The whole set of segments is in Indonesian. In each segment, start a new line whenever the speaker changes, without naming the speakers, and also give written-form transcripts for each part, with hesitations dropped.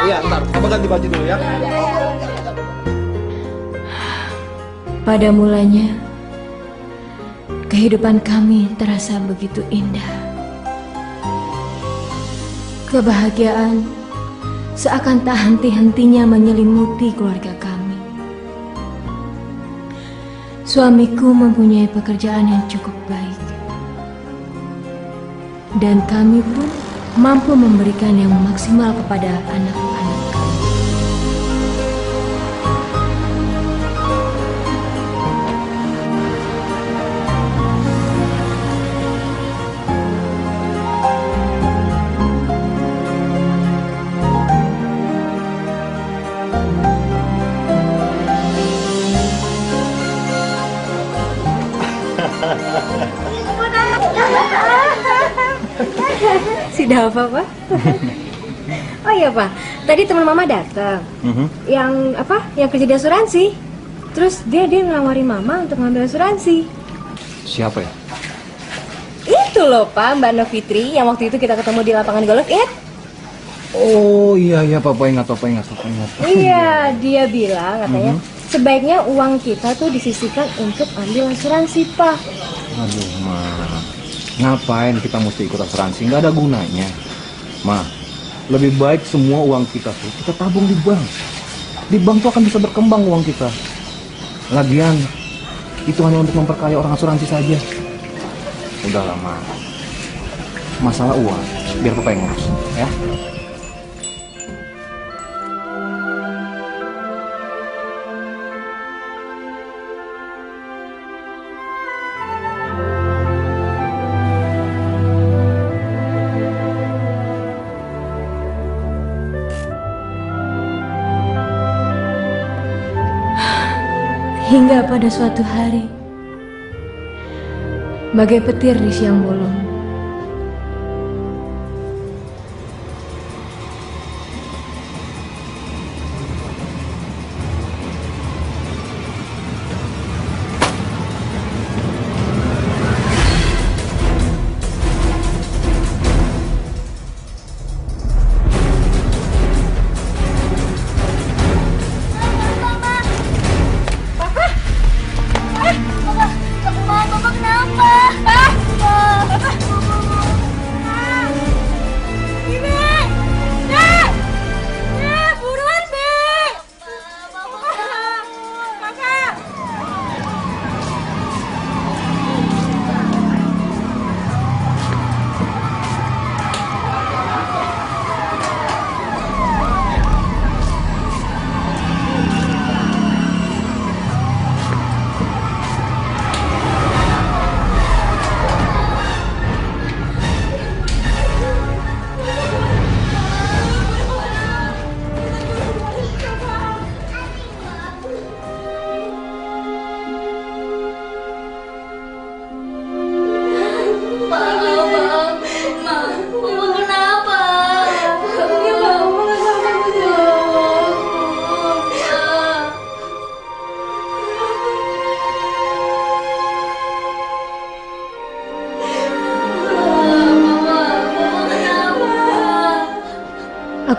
Iya, ntar. Kamu ganti baju dulu ya.
Pada mulanya, kehidupan kami terasa begitu indah. Kebahagiaan seakan tak henti-hentinya menyelimuti keluarga kami. Suamiku mempunyai pekerjaan yang cukup baik, dan kami pun mampu memberikan yang maksimal kepada anak-anak kami. Sudah apa, Pak? Oh iya, Pak. Tadi teman Mama datang. Yang apa? Yang kerja di asuransi. Terus dia nawarin Mama untuk ngambil asuransi.
Siapa ya?
Itu loh, Pak, Mbak Novitri yang waktu itu kita ketemu di lapangan golf, ya?
Oh iya, Papa ingat.
Iya, dia bilang katanya sebaiknya uang kita tuh disisihkan untuk ambil asuransi, Pak.
Aduh, Ma. Ngapain kita mesti ikut asuransi? Nggak ada gunanya. Ma, lebih baik semua uang kita tuh kita tabung di bank. Di bank tuh akan bisa berkembang uang kita. Lagian, itu hanya untuk memperkaya orang asuransi saja. Udahlah, Ma. Masalah uang, biar Papa yang ngurus, ya.
Hingga pada suatu hari, bagai petir di siang bolong,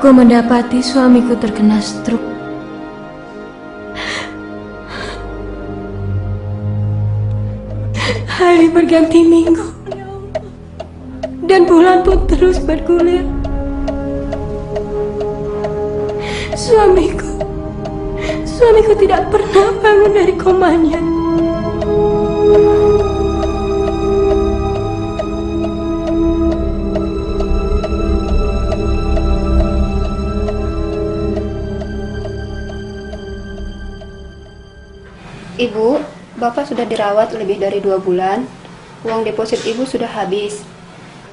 aku mendapati suamiku terkena stroke. Hari berganti minggu, dan bulan pun terus bergulir. Suamiku tidak pernah bangun dari komanya.
Ibu, Bapak sudah dirawat lebih dari 2 bulan. Uang deposit Ibu sudah habis.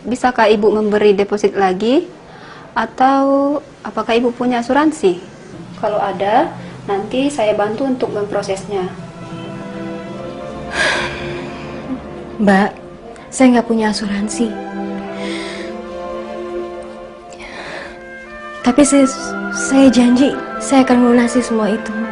Bisakah Ibu memberi deposit lagi? Atau apakah Ibu punya asuransi? Kalau ada, nanti saya bantu untuk memprosesnya.
Mbak, saya nggak punya asuransi. Tapi saya janji, saya akan melunasi semua itu, Mbak.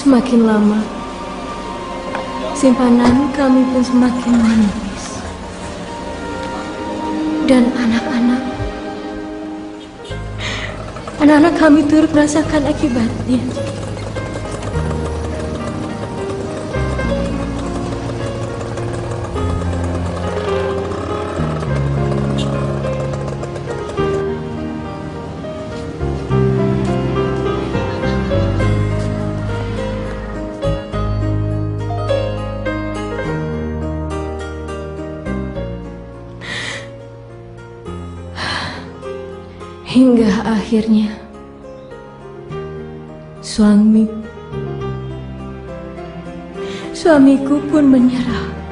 Semakin lama, simpanan kami pun semakin menipis. Dan anak-anak kami turut merasakan akibatnya. Hingga akhirnya suamiku pun menyerah.